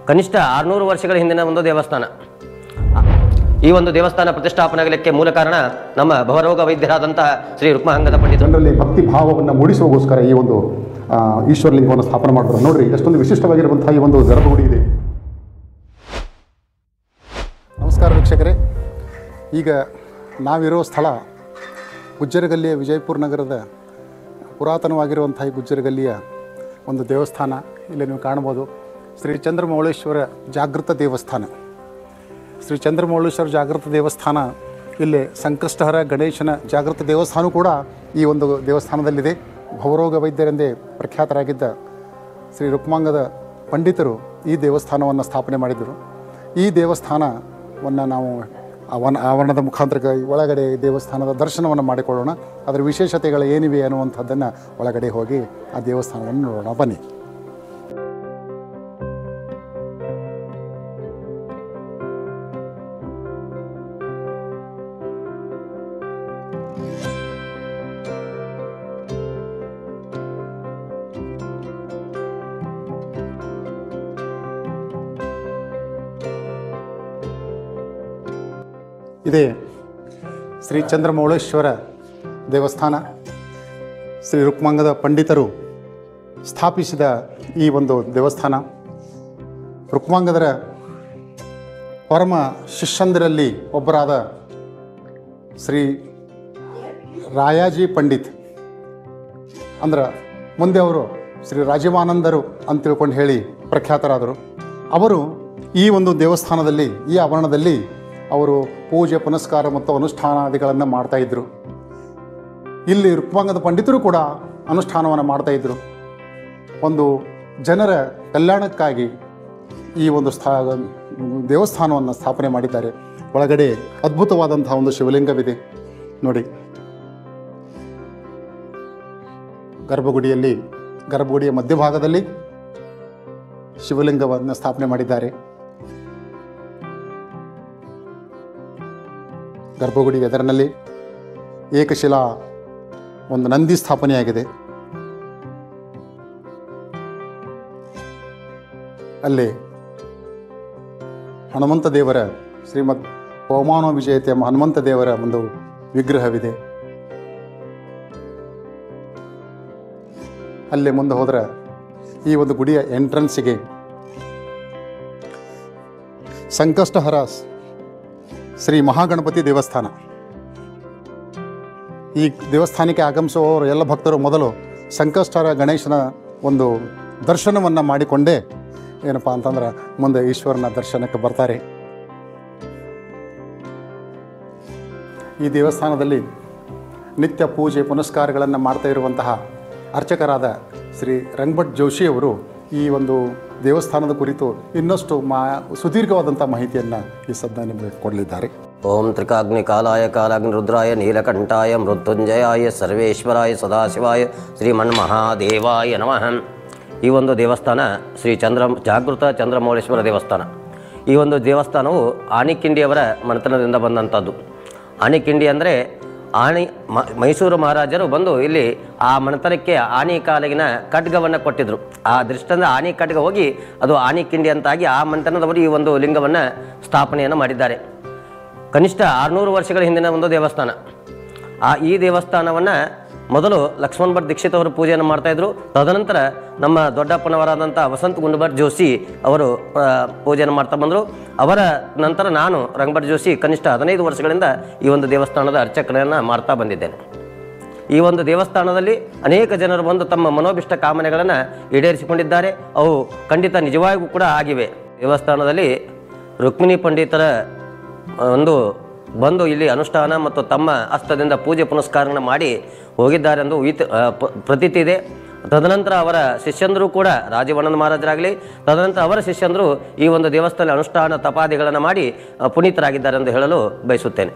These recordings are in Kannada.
ಕನಿಷ್ಠ 600 ವರ್ಷಗಳ ಹಿಂದಿನ ಒಂದು ದೇವಸ್ಥಾನ. ಈ ಒಂದು ದೇವಸ್ಥಾನ ಪ್ರತಿಷ್ಠಾಪನೆಯಾಗಲಿಕ್ಕೆ ಮೂಲ ಕಾರಣ ನಮ್ಮ ಭವರೋಗ ವೈದ್ಯರಾದಂತಹ ಶ್ರೀ ರುಕ್ಮಾಂಗದ ಪಂಡಿತರು ಜನರಲ್ಲಿ ಭಕ್ತಿ ಭಾವವನ್ನು ಮೂಡಿಸುವಗೋಸ್ಕರ ಈ ಒಂದು ಈಶ್ವರಲಿಂಗವನ್ನು ಸ್ಥಾಪನೆ ಮಾಡಿದ್ರು. ನೋಡ್ರಿ, ಎಷ್ಟೊಂದು ವಿಶಿಷ್ಟವಾಗಿರುವಂತಹ ಈ ಒಂದು ಗರ್ಭಗುಡಿ ಇದೆ. ನಮಸ್ಕಾರ ವೀಕ್ಷಕರೇ, ಈಗ ನಾವಿರೋ ಸ್ಥಳ ಗುಜ್ಜರಗಲ್ಲಿಯ ವಿಜಯಪುರ ನಗರದ ಪುರಾತನವಾಗಿರುವಂಥ ಈ ಗುಜ್ಜರಗಲ್ಲಿಯ ಒಂದು ದೇವಸ್ಥಾನ. ಇಲ್ಲಿ ನೀವು ಕಾಣ್ಬೋದು ಶ್ರೀ ಚಂದ್ರಮೌಳೇಶ್ವರ ಜಾಗೃತ ದೇವಸ್ಥಾನ. ಶ್ರೀ ಚಂದ್ರಮೌಳೇಶ್ವರ ಜಾಗೃತ ದೇವಸ್ಥಾನ, ಇಲ್ಲಿ ಸಂಕಷ್ಟಹರ ಗಣೇಶನ ಜಾಗೃತ ದೇವಸ್ಥಾನ ಕೂಡ ಈ ಒಂದು ದೇವಸ್ಥಾನದಲ್ಲಿದೆ. ಭವರೋಗ ವೈದ್ಯರೆಂದೇ ಪ್ರಖ್ಯಾತರಾಗಿದ್ದ ಶ್ರೀ ರುಕ್ಮಾಂಗದ ಪಂಡಿತರು ಈ ದೇವಸ್ಥಾನವನ್ನು ಸ್ಥಾಪನೆ ಮಾಡಿದರು. ಈ ದೇವಸ್ಥಾನವನ್ನು ನಾವು ಆವರಣದ ಮುಖಾಂತರ ಒಳಗಡೆ ದೇವಸ್ಥಾನದ ದರ್ಶನವನ್ನು ಮಾಡಿಕೊಳ್ಳೋಣ. ಅದರ ವಿಶೇಷತೆಗಳು ಏನಿವೆ ಅನ್ನುವಂಥದ್ದನ್ನು ಒಳಗಡೆ ಹೋಗಿ ಆ ದೇವಸ್ಥಾನವನ್ನು ನೋಡೋಣ, ಬನ್ನಿ. ಇದೇ ಶ್ರೀ ಚಂದ್ರಮೌಳೇಶ್ವರ ದೇವಸ್ಥಾನ. ಶ್ರೀ ರುಕ್ಮಾಂಗದ ಪಂಡಿತರು ಸ್ಥಾಪಿಸಿದ ಈ ಒಂದು ದೇವಸ್ಥಾನ ರುಕ್ಮಾಂಗದರ ಪರಮ ಶಿಷ್ಯಂದರಲ್ಲಿ ಒಬ್ಬರಾದ ಶ್ರೀ ರಾಯಾಜಿ ಪಂಡಿತ್ ಅಂದ್ರೆ ಮುಂದೆ ಅವರು ಶ್ರೀ ರಾಜೀವಾನಂದರು ಅಂತ ತಿಳ್ಕೊಂಡು ಹೇಳಿ ಪ್ರಖ್ಯಾತರಾದರು. ಅವರು ಈ ಒಂದು ದೇವಸ್ಥಾನದಲ್ಲಿ, ಈ ಆವರಣದಲ್ಲಿ ಅವರು ಪೂಜೆ ಪುನಸ್ಕಾರ ಮತ್ತು ಅನುಷ್ಠಾನಾದಿಗಳನ್ನು ಮಾಡ್ತಾಯಿದ್ರು. ಇಲ್ಲಿ ರುಕ್ಮಾಂಗದ ಪಂಡಿತರು ಕೂಡ ಅನುಷ್ಠಾನವನ್ನು ಮಾಡ್ತಾಯಿದ್ರು. ಒಂದು ಜನರ ಕಲ್ಯಾಣಕ್ಕಾಗಿ ಈ ಒಂದು ದೇವಸ್ಥಾನವನ್ನು ಸ್ಥಾಪನೆ ಮಾಡಿದ್ದಾರೆ. ಒಳಗಡೆ ಅದ್ಭುತವಾದಂತಹ ಒಂದು ಶಿವಲಿಂಗವಿದೆ ನೋಡಿ. ಗರ್ಭಗುಡಿಯ ಮಧ್ಯಭಾಗದಲ್ಲಿ ಶಿವಲಿಂಗವನ್ನು ಸ್ಥಾಪನೆ ಮಾಡಿದ್ದಾರೆ. ಗರ್ಭಗುಡಿ ಎದುರಿನಲ್ಲಿ ಏಕಶಿಲಾ ಒಂದು ನಂದಿ ಸ್ಥಾಪನೆಯಾಗಿದೆ. ಅಲ್ಲಿ ಹನುಮಂತ ದೇವರ ಶ್ರೀಮದ್ ಪವಮಾನ ವಿಜಯತೆ ಎಂಬ ಹನುಮಂತ ದೇವರ ಒಂದು ವಿಗ್ರಹವಿದೆ. ಅಲ್ಲೇ ಮುಂದೆ ಹೋದರೆ ಈ ಒಂದು ಗುಡಿಯ ಎಂಟ್ರೆನ್ಸಿಗೆ ಸಂಕಷ್ಟಹರ ಶ್ರೀ ಮಹಾಗಣಪತಿ ದೇವಸ್ಥಾನ. ಈ ದೇವಸ್ಥಾನಕ್ಕೆ ಆಗಮಿಸುವವರು ಎಲ್ಲ ಭಕ್ತರು ಮೊದಲು ಸಂಕಷ್ಟಹರ ಗಣೇಶನ ಒಂದು ದರ್ಶನವನ್ನು ಮಾಡಿಕೊಂಡೇ ಏನಪ್ಪ ಅಂತಂದ್ರೆ ಮುಂದೆ ಈಶ್ವರನ ದರ್ಶನಕ್ಕೆ ಬರ್ತಾರೆ. ಈ ದೇವಸ್ಥಾನದಲ್ಲಿ ನಿತ್ಯ ಪೂಜೆ ಪುನಸ್ಕಾರಗಳನ್ನು ಮಾಡ್ತಾ ಇರುವಂತಹ ಅರ್ಚಕರಾದ ಶ್ರೀ ರಂಗಭಟ್ ಜೋಶಿಯವರು ಈ ಒಂದು ದೇವಸ್ಥಾನದ ಕುರಿತು ಇನ್ನಷ್ಟು ಸುದೀರ್ಘವಾದಂಥ ಮಾಹಿತಿಯನ್ನು ಈ ಸದ್ಯ ನಿಮಗೆ ಕೊಡಲಿದ್ದಾರೆ. ಓಂ ತ್ರಿಕಾಗ್ನಿ ಕಾಲಾಯ ಕಾಲಾಗ್ನಿ ರುದ್ರಾಯ ನೀಲಕಂಠಾಯ ಮೃತ್ಯುಂಜಯಾಯ ಸರ್ವೇಶ್ವರಾಯ ಸದಾಶಿವಾಯ ಶ್ರೀಮನ್ಮಹಾದೇವಾಯ ನಮಃ. ಈ ಒಂದು ದೇವಸ್ಥಾನ ಶ್ರೀ ಜಾಗೃತ ಚಂದ್ರಮೌಳೇಶ್ವರ ದೇವಸ್ಥಾನ. ಈ ಒಂದು ದೇವಸ್ಥಾನವು ಆಣಿಕಿಂಡಿಯವರ ಮನೆತನದಿಂದ ಬಂದಂಥದ್ದು. ಆಣಿಕಿಂಡಿ ಅಂದರೆ ಮೈಸೂರು ಮಹಾರಾಜರು ಬಂದು ಇಲ್ಲಿ ಆ ಮನೆತನಕ್ಕೆ ಆನೆ ಕಾಲಿನ ಖಡ್ಗವನ್ನು ಕೊಟ್ಟಿದ್ದರು. ಆ ದೃಷ್ಟಿಯಿಂದ ಆನೆ ಖಡ್ಗ ಹೋಗಿ ಅದು ಆನೆಕಿಂಡಿ ಅಂತಾಗಿ ಆ ಮನೆತನದವರು ಈ ಒಂದು ಲಿಂಗವನ್ನು ಸ್ಥಾಪನೆಯನ್ನು ಮಾಡಿದ್ದಾರೆ. ಕನಿಷ್ಠ 600 ವರ್ಷಗಳ ಹಿಂದಿನ ಒಂದು ದೇವಸ್ಥಾನ. ಈ ದೇವಸ್ಥಾನವನ್ನು ಮೊದಲು ಲಕ್ಷ್ಮಣ ಭಟ್ ದೀಕ್ಷಿತ್ ಅವರು ಪೂಜೆಯನ್ನು ಮಾಡ್ತಾಯಿದ್ರು. ತದನಂತರ ನಮ್ಮ ದೊಡ್ಡಪ್ಪನವರಾದಂಥ ವಸಂತ ಗುಂಡಭಟ್ ಜೋಶಿ ಅವರು ಪೂಜೆಯನ್ನು ಮಾಡ್ತಾ ಬಂದರು. ಅವರ ನಂತರ ನಾನು ರಂಗಭಟ್ ಜೋಶಿ ಕನಿಷ್ಠ 15 ವರ್ಷಗಳಿಂದ ಈ ಒಂದು ದೇವಸ್ಥಾನದ ಅರ್ಚಕರನ್ನು ಮಾಡ್ತಾ ಬಂದಿದ್ದೇನೆ. ಈ ಒಂದು ದೇವಸ್ಥಾನದಲ್ಲಿ ಅನೇಕ ಜನರು ಬಂದು ತಮ್ಮ ಮನೋಭಿಷ್ಟ ಕಾಮನೆಗಳನ್ನು ಈಡೇರಿಸಿಕೊಂಡಿದ್ದಾರೆ. ಅವು ಖಂಡಿತ ನಿಜವಾಗಿಯೂ ಕೂಡ ಆಗಿವೆ. ದೇವಸ್ಥಾನದಲ್ಲಿ ರುಕ್ಮಿಣಿ ಪಂಡಿತರ ಬಂದು ಇಲ್ಲಿ ಅನುಷ್ಠಾನ ಮತ್ತು ತಮ್ಮ ಹಸ್ತದಿಂದ ಪೂಜೆ ಪುನಸ್ಕಾರಗಳನ್ನು ಮಾಡಿ ಹೋಗಿದ್ದಾರೆ ಎಂದು ಪ್ರತೀತಿ ಇದೆ. ತದನಂತರ ಅವರ ಶಿಷ್ಯಂದರು ಕೂಡ ರಾಜೀವಾನಂದ ಮಹಾರಾಜರಾಗಲಿ, ತದನಂತರ ಅವರ ಶಿಷ್ಯಂದರು ಈ ಒಂದು ದೇವಸ್ಥಾನ ಅನುಷ್ಠಾನ ತಪಾದಿಗಳನ್ನು ಮಾಡಿ ಪುನೀತರಾಗಿದ್ದಾರೆ ಎಂದು ಹೇಳಲು ಬಯಸುತ್ತೇನೆ.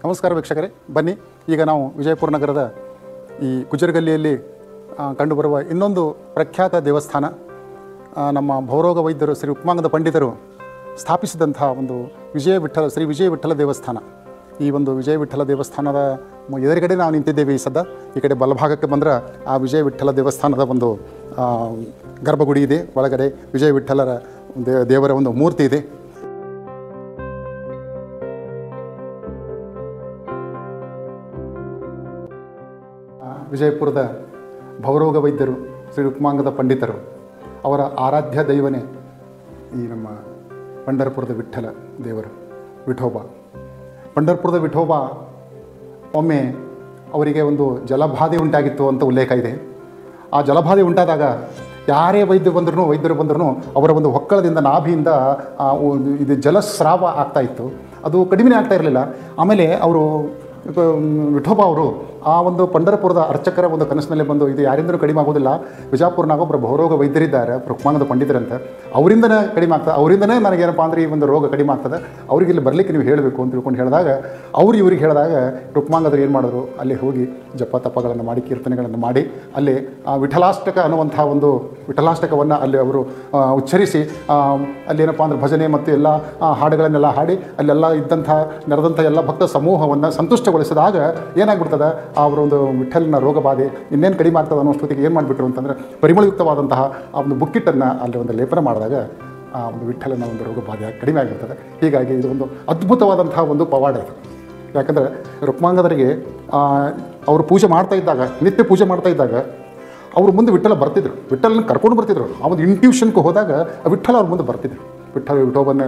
ನಮಸ್ಕಾರ ವೀಕ್ಷಕರೇ, ಬನ್ನಿ ಈಗ ನಾವು ವಿಜಯಪುರ ನಗರದ ಈ ಗುಜ್ಜರಗಲ್ಲಿಯಲ್ಲಿ ಕಂಡುಬರುವ ಇನ್ನೊಂದು ಪ್ರಖ್ಯಾತ ದೇವಸ್ಥಾನ ನಮ್ಮ ಭವರೋಗ ವೈದ್ಯರು ಶ್ರೀ ಉಪಮಾಂಗದ ಪಂಡಿತರು ಸ್ಥಾಪಿಸಿದಂಥ ಒಂದು ಶ್ರೀ ವಿಜಯ ವಿಠ್ಠಲ ದೇವಸ್ಥಾನ. ಈ ಒಂದು ವಿಜಯ ವಿಠ್ಠಲ ದೇವಸ್ಥಾನದ ಎದುರುಗಡೆ ನಾವು ನಿಂತಿದ್ದೇವೆ. ಈ ಸದ್ದ ಈ ಕಡೆ ಬಲಭಾಗಕ್ಕೆ ಬಂದರೆ ಆ ವಿಜಯ ವಿಠ್ಠಲ ದೇವಸ್ಥಾನದ ಒಂದು ಗರ್ಭಗುಡಿ ಇದೆ. ಒಳಗಡೆ ವಿಜಯ ವಿಠ್ಠಲರ ದೇವರ ಒಂದು ಮೂರ್ತಿ ಇದೆ. ವಿಜಯಪುರದ ಭವರೋಗ ವೈದ್ಯರು ಶ್ರೀ ಉಪಮಾಂಗದ ಪಂಡಿತರು ಅವರ ಆರಾಧ್ಯ ದೈವನೇ ಈ ನಮ್ಮ ಪಂಢರಪುರದ ವಿಠ್ಠಲ ದೇವರು ವಿಠೋಬ. ಪಂಢರಪುರದ ವಿಠೋಬ ಒಮ್ಮೆ ಅವರಿಗೆ ಒಂದು ಜಲಬಾಧೆ ಉಂಟಾಗಿತ್ತು ಅಂತ ಉಲ್ಲೇಖ ಇದೆ. ಆ ಜಲಬಾಧೆ ಉಂಟಾದಾಗ ಯಾರೇ ವೈದ್ಯರು ಬಂದರೂ ಅವರ ಒಂದು ಹೊಕ್ಕಳದಿಂದ ನಾಭಿಯಿಂದ ಇದು ಜಲಸ್ರಾವ ಆಗ್ತಾಯಿತ್ತು. ಅದು ಕಡಿಮೆ ಆಗ್ತಾ ಇರಲಿಲ್ಲ. ಆಮೇಲೆ ಅವರು ವಿಠೋಬಾ ಅವರು ಆ ಒಂದು ಪಂಢರಪುರದ ಅರ್ಚಕರ ಒಂದು ಕನಸಿನಲ್ಲಿ ಬಂದು ಇದು ಯಾರಿಂದಲೂ ಕಡಿಮೆ ಆಗೋದಿಲ್ಲ, ವಿಜಾಪುರನಾಗ ಒಬ್ಬರು ಭವರೋಗ ವೈದ್ಯರಿದ್ದಾರೆ ಉಪಮಾಂಗದ ಪಂಡಿತರಂತೆ, ಅವರಿಂದನೇ ಕಡಿಮೆ ಆಗ್ತದೆ, ಅವರಿಂದನೇ ನನಗೇನಪ್ಪ ಅಂದರೆ ಈ ಒಂದು ರೋಗ ಕಡಿಮೆ ಆಗ್ತದೆ, ಅವ್ರಿಗೆ ಇಲ್ಲಿ ಬರಲಿಕ್ಕೆ ನೀವು ಹೇಳಬೇಕು ಅಂತ ತಿಳ್ಕೊಂಡು ಹೇಳಿದಾಗ ಇವ್ರಿಗೆ ಹೇಳಿದಾಗ ಉಪಮಾಂಗದರು ಏನು ಮಾಡಿದ್ರು, ಅಲ್ಲಿ ಹೋಗಿ ಜಪ ತಪಗಳನ್ನು ಮಾಡಿ ಕೀರ್ತನೆಗಳನ್ನು ಮಾಡಿ ಅಲ್ಲಿ ವಿಠಲಾಷ್ಟಕ ಅನ್ನುವಂಥ ಒಂದು ವಿಠಲಾಷ್ಟಕವನ್ನು ಅಲ್ಲಿ ಅವರು ಉಚ್ಚರಿಸಿ ಅಲ್ಲೇನಪ್ಪ ಅಂದರೆ ಭಜನೆ ಮತ್ತು ಎಲ್ಲ ಹಾಡುಗಳನ್ನೆಲ್ಲ ಹಾಡಿ ಅಲ್ಲೆಲ್ಲ ನೆರೆದಂಥ ಎಲ್ಲ ಭಕ್ತ ಸಮೂಹವನ್ನು ಸಂತುಷ್ಟಗೊಳಿಸಿದಾಗ ಏನಾಗ್ಬಿಡ್ತದೆ, ಅವರ ಒಂದು ವಿಠಲನ ರೋಗ ಬಾಧೆ ಇನ್ನೇನು ಕಡಿಮೆ ಆಗ್ತದೆ ಅನ್ನೋಷ್ಟೊತ್ತಿಗೆ ಏನು ಮಾಡಿಬಿಟ್ರು ಅಂತಂದರೆ ಪರಿಮಳಯುಕ್ತವಾದಂತಹ ಆ ಒಂದು ಬುಕ್ಕಿಟ್ಟನ್ನು ಅಲ್ಲಿ ಒಂದು ಲೇಪನ ಮಾಡಿದಾಗ ಆ ಒಂದು ವಿಠಲನ ಒಂದು ರೋಗ ಬಾಧೆ ಕಡಿಮೆ ಆಗಿರ್ತದೆ. ಹೀಗಾಗಿ ಇದು ಒಂದು ಅದ್ಭುತವಾದಂತಹ ಒಂದು ಪವಾಡ ಇದು. ಯಾಕಂದರೆ ಉಪಮಾಂಗದರಿಗೆ ಅವರು ಪೂಜೆ ಮಾಡ್ತಾ ಇದ್ದಾಗ, ನಿತ್ಯ ಪೂಜೆ ಮಾಡ್ತಾ ಇದ್ದಾಗ ಅವರು ಮುಂದೆ ವಿಠಲ ಬರ್ತಿದ್ರು, ವಿಠಲನ ಕರ್ಕೊಂಡು ಬರ್ತಿದ್ರು. ಆ ಒಂದು ಇಂಟ್ಯೂಷನ್ಗೆ ಹೋದಾಗ ವಿಠಲ ಅವ್ರ ಮುಂದೆ ಬರ್ತಿದ್ರು. ವಿಠೋಬನ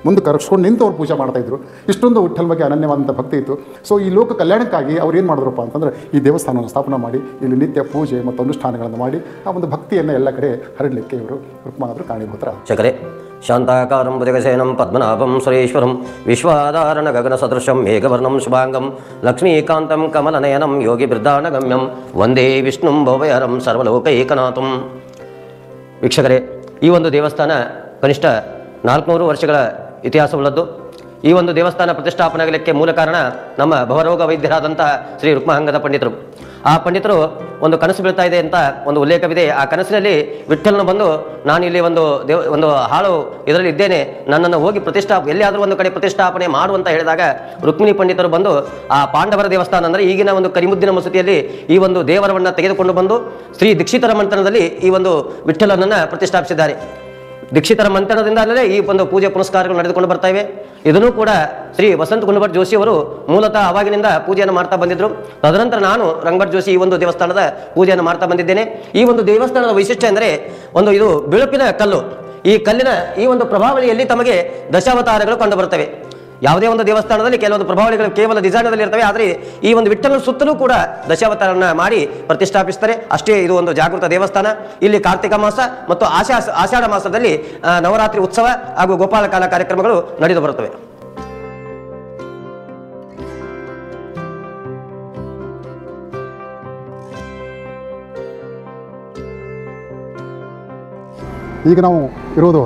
ಮುಂದೆ ಕರೆಸ್ಕೊಂಡು ನಿಂತು ಅವ್ರು ಪೂಜೆ ಮಾಡ್ತಾಯಿದ್ರು. ಇಷ್ಟೊಂದು ವಿಠಲ ಬಗ್ಗೆ ಅನನ್ಯವಾದಂಥ ಭಕ್ತಿ ಇತ್ತು. ಸೊ ಈ ಲೋಕ ಕಲ್ಯಾಣಕ್ಕಾಗಿ ಅವ್ರು ಏನು ಮಾಡಿದ್ರಪ್ಪ ಅಂತಂದರೆ ಈ ದೇವಸ್ಥಾನವನ್ನು ಸ್ಥಾಪನೆ ಮಾಡಿ ಇಲ್ಲಿ ನಿತ್ಯ ಪೂಜೆ ಮತ್ತು ಅನುಷ್ಠಾನಗಳನ್ನು ಮಾಡಿ ಆ ಒಂದು ಭಕ್ತಿಯನ್ನು ಎಲ್ಲ ಕಡೆ ಹರಡಲಿಕ್ಕೆ ಇವರು ಉಪಮಾಂಗದರು ಕಾರಣೀಭೂತರ. ಚಕರೆ ಶಾಂತಾಕಾರಂ ಭುಜಗಶಯನಂ ಪದ್ಮನಾಭಂ ಸುರೇಶ್ವರಂ ವಿಶ್ವಾಧಾರಣ ಗಗನ ಸದೃಶಂ ಮೇಘವರ್ಣಂ ಶುಭಾಂಗಂ ಲಕ್ಷ್ಮೀಕಾಂತಂ ಕಮಲನಯನಂ ಯೋಗಿ ಬಿರ್ದಾನಗಮ್ಯಂ ವಂದೇ ವಿಷ್ಣುಂ ಭವಯಹರಂ ಸರ್ವಲೋಕೈಕನಾಥಂ. ವೀಕ್ಷಕರೇ, ಈ ಒಂದು ದೇವಸ್ಥಾನ ಕನಿಷ್ಠ 400 ವರ್ಷಗಳ ಇತಿಹಾಸವುಳ್ಳದ್ದು. ಈ ಒಂದು ದೇವಸ್ಥಾನ ಪ್ರತಿಷ್ಠಾಪನೆ ಆಗಲಿಕ್ಕೆ ಮೂಲ ಕಾರಣ ನಮ್ಮ ಭವರೋಗ ವೈದ್ಯರಾದಂತಹ ಶ್ರೀ ಉಪಮಾಂಗದ ಪಂಡಿತರು. ಆ ಪಂಡಿತರು ಒಂದು ಕನಸು ಬೀಳ್ತಾ ಇದೆ ಅಂತ ಒಂದು ಉಲ್ಲೇಖವಿದೆ. ಆ ಕನಸಿನಲ್ಲಿ ವಿಠ್ಠಲನು ಬಂದು ನಾನು ಇಲ್ಲಿ ಒಂದು ಹಾಳು ಇದರಲ್ಲಿ ಇದ್ದೇನೆ, ನನ್ನನ್ನು ಹೋಗಿ ಎಲ್ಲಿಯಾದರೂ ಒಂದು ಕಡೆ ಪ್ರತಿಷ್ಠಾಪನೆ ಮಾಡುವಂತ ಹೇಳಿದಾಗ ರುಕ್ಮಿಣಿ ಪಂಡಿತರು ಬಂದು ಆ ಪಾಂಡವರ ದೇವಸ್ಥಾನ ಅಂದರೆ ಈಗಿನ ಒಂದು ಕರಿಮುದ್ದಿನ ಮಸೂತಿಯಲ್ಲಿ ಈ ಒಂದು ದೇವರವನ್ನು ತೆಗೆದುಕೊಂಡು ಬಂದು ಶ್ರೀ ದೀಕ್ಷಿತರ ಮಂಥನದಲ್ಲಿ ಈ ಒಂದು ವಿಠ್ಠಲನನ್ನು ಪ್ರತಿಷ್ಠಾಪಿಸಿದ್ದಾರೆ. ದೀಕ್ಷಿತರ ಮಂಥನದಿಂದಲೇ ಈ ಒಂದು ಪೂಜೆ ಪುನಸ್ಕಾರಗಳು ನಡೆದುಕೊಂಡು ಬರ್ತಾ ಇವೆ. ಇದನ್ನು ಕೂಡ ಶ್ರೀ ವಸಂತ ಗುಣಭಟ್ ಜೋಶಿ ಅವರು ಮೂಲತಃ ಆವಾಗಿನಿಂದ ಪೂಜೆಯನ್ನು ಮಾಡ್ತಾ ಬಂದಿದ್ರು. ತದನಂತರ ನಾನು ರಂಗಭಟ್ ಜೋಶಿ ಈ ಒಂದು ದೇವಸ್ಥಾನದ ಪೂಜೆಯನ್ನು ಮಾಡ್ತಾ ಬಂದಿದ್ದೇನೆ. ಈ ಒಂದು ದೇವಸ್ಥಾನದ ವೈಶಿಷ್ಟ್ಯ ಅಂದರೆ ಇದು ಬಿಳುಪಿನ ಕಲ್ಲು. ಈ ಕಲ್ಲಿನ ಈ ಒಂದು ಪ್ರಭಾವಳಿಯಲ್ಲಿ ತಮಗೆ ದಶಾವತಾರಗಳು ಕಂಡು ಬರ್ತವೆ. ಯಾವುದೇ ಒಂದು ದೇವಸ್ಥಾನದಲ್ಲಿ ಕೆಲವೊಂದು ಪ್ರಭಾವಳಿಗಳು ಕೇವಲ ಡಿಸೈನದಲ್ಲಿ ಇರ್ತವೆ, ಆದರೆ ಈ ಒಂದು ವಿಠ್ಠಲನ ಸುತ್ತಲೂ ಕೂಡ ದಶಾವತಾರನ ಮಾಡಿ ಪ್ರತಿಷ್ಠಾಪಿಸ್ತಾರೆ. ಅಷ್ಟೇ ಇದು ಒಂದು ಜಾಗೃತ ದೇವಸ್ಥಾನ. ಇಲ್ಲಿ ಕಾರ್ತಿಕ ಮಾಸ ಮತ್ತು ಆಷಾಢ ಮಾಸದಲ್ಲಿ ನವರಾತ್ರಿ ಉತ್ಸವ ಹಾಗೂ ಗೋಪಾಲಕಾಲ ಕಾರ್ಯಕ್ರಮಗಳು ನಡೆದು ಬರುತ್ತವೆ. ಈಗ ನಾವು ಇರೋದು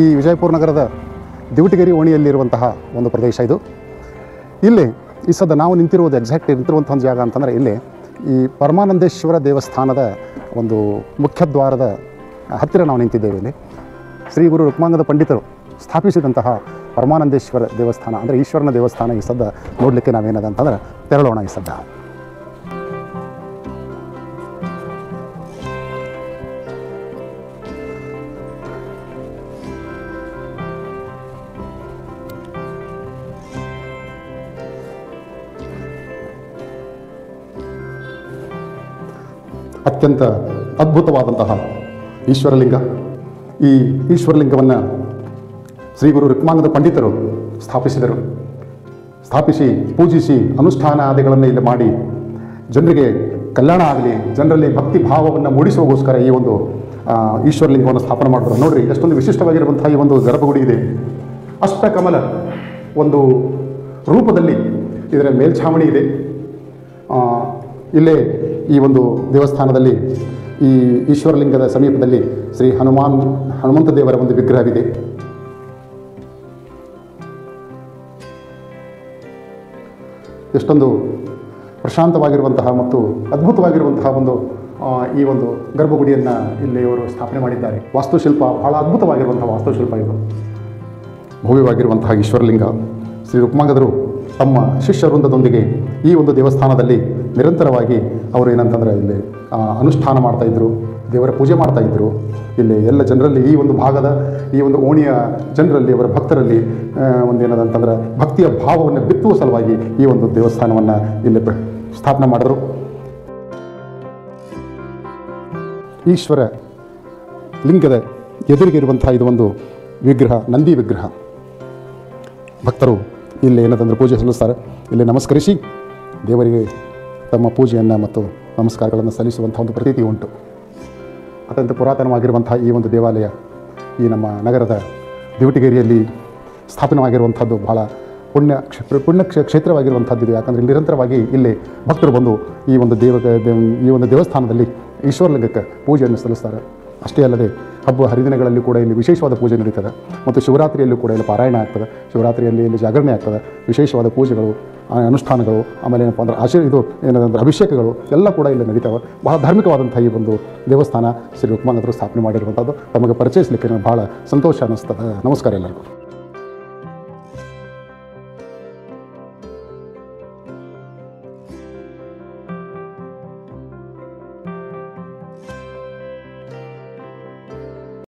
ಈ ವಿಜಯಪುರ ನಗರದ ದಿವಟಗೆರೆ ಓಣಿಯಲ್ಲಿರುವಂತಹ ಒಂದು ಪ್ರದೇಶ ಇದು. ಇಲ್ಲಿ ಈ ಸದ್ದ ನಾವು ನಿಂತಿರುವುದು ನಿಂತಿರುವಂಥ ಒಂದು ಜಾಗ ಅಂತಂದರೆ ಇಲ್ಲಿ ಈ ಪರಮಾನಂದೇಶ್ವರ ದೇವಸ್ಥಾನದ ಒಂದು ಮುಖ್ಯದ್ವಾರದ ಹತ್ತಿರ ನಾವು ನಿಂತಿದ್ದೇವೆ. ಇಲ್ಲಿ ಶ್ರೀ ಗುರು ಉಪಮಾಂಗದ ಪಂಡಿತರು ಸ್ಥಾಪಿಸಿದಂತಹ ಪರಮಾನಂದೇಶ್ವರ ದೇವಸ್ಥಾನ ಅಂದರೆ ಈಶ್ವರನ ದೇವಸ್ಥಾನ ಈ ಸದ್ದ ನೋಡಲಿಕ್ಕೆ ನಾವೇನದ ಅಂತಂದ್ರೆ ತೆರಳೋಣ. ಈ ಸದ್ದ ಅತ್ಯಂತ ಅದ್ಭುತವಾದಂತಹ ಈಶ್ವರಲಿಂಗ. ಈ ಈಶ್ವರಲಿಂಗವನ್ನು ಶ್ರೀ ಗುರು ಉಪಮಾಂಗದ ಪಂಡಿತರು ಸ್ಥಾಪಿಸಿ ಪೂಜಿಸಿ ಅನುಷ್ಠಾನ ಆದಿಗಳನ್ನು ಇಲ್ಲಿ ಮಾಡಿ ಜನರಿಗೆ ಕಲ್ಯಾಣ ಆಗಲಿ, ಜನರಲ್ಲಿ ಭಕ್ತಿ ಭಾವವನ್ನು ಮೂಡಿಸುವಗೋಸ್ಕರ ಈ ಒಂದು ಈಶ್ವರಲಿಂಗವನ್ನು ಸ್ಥಾಪನೆ ಮಾಡಿದ್ರು. ನೋಡ್ರಿ ಎಷ್ಟೊಂದು ವಿಶಿಷ್ಟವಾಗಿರುವಂತಹ ಈ ಒಂದು ಗರ್ಭಗುಡಿ ಇದೆ. ಅಷ್ಟಕಮಲ ಒಂದು ರೂಪದಲ್ಲಿ ಇದರ ಮೇಲ್ಛಾವಣಿ ಇದೆ. ಇಲ್ಲೇ ಈ ಒಂದು ದೇವಸ್ಥಾನದಲ್ಲಿ ಈ ಈಶ್ವರಲಿಂಗದ ಸಮೀಪದಲ್ಲಿ ಶ್ರೀ ಹನುಮಂತ ದೇವರ ಒಂದು ವಿಗ್ರಹವಿದೆ. ಎಷ್ಟೊಂದು ಪ್ರಶಾಂತವಾಗಿರುವಂತಹ ಮತ್ತು ಅದ್ಭುತವಾಗಿರುವಂತಹ ಒಂದು ಈ ಒಂದು ಗರ್ಭಗುಡಿಯನ್ನು ಇಲ್ಲಿ ಇವರು ಸ್ಥಾಪನೆ ಮಾಡಿದ್ದಾರೆ. ವಾಸ್ತುಶಿಲ್ಪ ಬಹಳ ಅದ್ಭುತವಾಗಿರುವಂಥ ವಾಸ್ತುಶಿಲ್ಪ ಇದು. ಭವ್ಯವಾಗಿರುವಂತಹ ಈಶ್ವರಲಿಂಗ. ಶ್ರೀ ರುಕ್ಮಾಂಗದರು ತಮ್ಮ ಶಿಷ್ಯ ವೃಂದದೊಂದಿಗೆ ಈ ಒಂದು ದೇವಸ್ಥಾನದಲ್ಲಿ ನಿರಂತರವಾಗಿ ಅವರು ಏನಂತಂದರೆ ಇಲ್ಲಿ ಅನುಷ್ಠಾನ ಮಾಡ್ತಾಯಿದ್ರು, ದೇವರ ಪೂಜೆ ಮಾಡ್ತಾಯಿದ್ರು. ಇಲ್ಲಿ ಎಲ್ಲ ಜನರಲ್ಲಿ, ಈ ಒಂದು ಭಾಗದ ಈ ಒಂದು ಓಣಿಯ ಜನರಲ್ಲಿ, ಅವರ ಭಕ್ತರಲ್ಲಿ ಒಂದೇನದಂತಂದ್ರೆ ಭಕ್ತಿಯ ಭಾವವನ್ನು ಬಿತ್ತುವ ಸಲುವಾಗಿ ಈ ಒಂದು ದೇವಸ್ಥಾನವನ್ನು ಇಲ್ಲಿ ಸ್ಥಾಪನೆ ಮಾಡಿದ್ರು. ಈಶ್ವರ ಲಿಂಗದ ಎದುರಿಗೆ ಇರುವಂಥ ಇದು ಒಂದು ವಿಗ್ರಹ, ನಂದಿ ವಿಗ್ರಹ. ಭಕ್ತರು ಇಲ್ಲಿ ಏನಂತಂದ್ರೆ ಪೂಜೆ ಸಲ್ಲಿಸ್ತಾರೆ. ಇಲ್ಲಿ ನಮಸ್ಕರಿಸಿ ದೇವರಿಗೆ ತಮ್ಮ ಪೂಜೆಯನ್ನು ಮತ್ತು ನಮಸ್ಕಾರಗಳನ್ನು ಸಲ್ಲಿಸುವಂಥ ಒಂದು ಪ್ರತೀತಿ ಉಂಟು. ಅತ್ಯಂತ ಪುರಾತನವಾಗಿರುವಂಥ ಈ ಒಂದು ದೇವಾಲಯ ಈ ನಮ್ಮ ನಗರದ ದಿವಟಗೇರಿಯಲ್ಲಿ ಸ್ಥಾಪನವಾಗಿರುವಂಥದ್ದು ಬಹಳ ಪುಣ್ಯ ಕ್ಷೇತ್ರವಾಗಿರುವಂಥದ್ದು. ಯಾಕಂದರೆ ನಿರಂತರವಾಗಿ ಇಲ್ಲಿ ಭಕ್ತರು ಬಂದು ಈ ಒಂದು ದೇವಸ್ಥಾನದಲ್ಲಿ ಈಶ್ವರಲಿಂಗಕ್ಕೆ ಪೂಜೆಯನ್ನು ಸಲ್ಲಿಸ್ತಾರೆ. ಅಷ್ಟೇ ಅಲ್ಲದೆ ಹಬ್ಬ ಹರಿದಿನಗಳಲ್ಲಿ ಕೂಡ ಇಲ್ಲಿ ವಿಶೇಷವಾದ ಪೂಜೆ ನಡೀತದೆ. ಮತ್ತು ಶಿವರಾತ್ರಿಯಲ್ಲೂ ಕೂಡ ಇಲ್ಲಿ ಪಾರಾಯಣ ಆಗ್ತದೆ. ಶಿವರಾತ್ರಿಯಲ್ಲಿ ಇಲ್ಲಿ ಜಾಗರಣೆ ಆಗ್ತದೆ. ವಿಶೇಷವಾದ ಪೂಜೆಗಳು, ಅನುಷ್ಠಾನಗಳು, ಆಮೇಲೆ ಏನಪ್ಪ ಅಂದ್ರೆ ಏನಂದ್ರೆ ಅಭಿಷೇಕಗಳು ಎಲ್ಲ ಕೂಡ ಇಲ್ಲಿ ನಡೀತವೆ. ಬಹಳ ಧಾರ್ಮಿಕವಾದಂಥ ಈ ಒಂದು ದೇವಸ್ಥಾನ ಶ್ರೀ ರುಕ್ಮಾಂಗದರು ಸ್ಥಾಪನೆ ಮಾಡಿರುವಂಥದ್ದು ತಮಗೆ ಪರಿಚಯಿಸಲಿಕ್ಕೆ ಭಾಳ ಸಂತೋಷ ಅನ್ನಿಸ್ತದೆ. ನಮಸ್ಕಾರ ಎಲ್ಲರಿಗೂ.